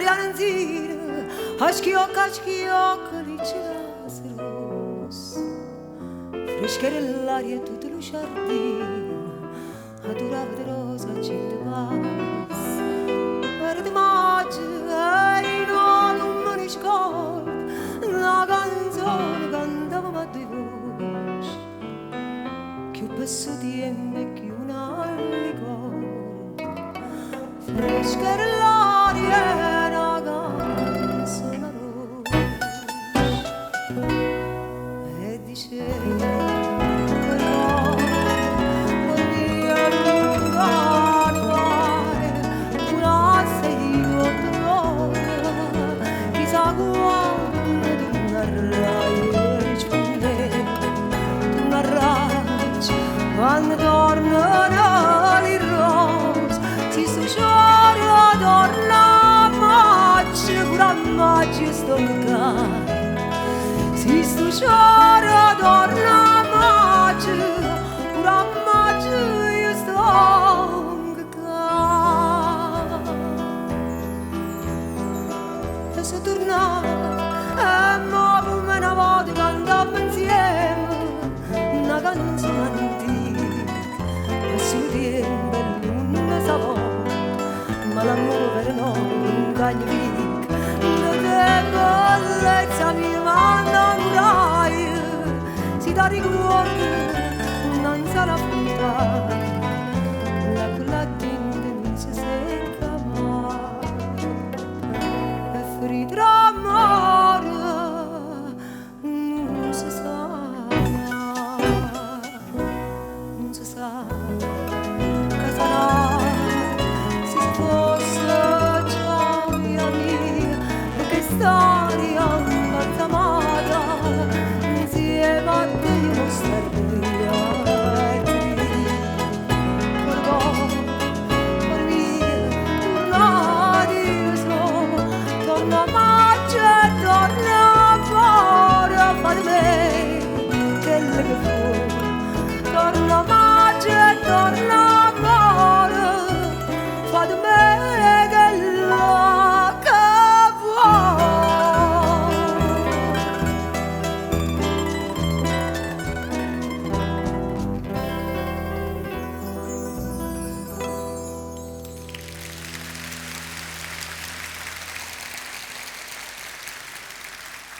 danzire, aşkıyor liceras rosse, freschere l'aria tutto lo giardino, adorava di rosa cinta vas, verde maggio, no, non me ne scordo, la canzone cantava ma due voci, che un passo di e che una ricordo, freschere l'aria una canzone rossa, e diceva quando tornano le rose si succiora torna maggio pure a maggio sto caro si succiora torna maggio pure a maggio io sto caro e se tornare e mo come una volta cantavamo insieme una canzone antica si riempie l'una sapore ma l'amore per noi non cagna mica le tue bellezza mi mandano si dà ricordo non sarà puntata la tinta non si secca mai e ferita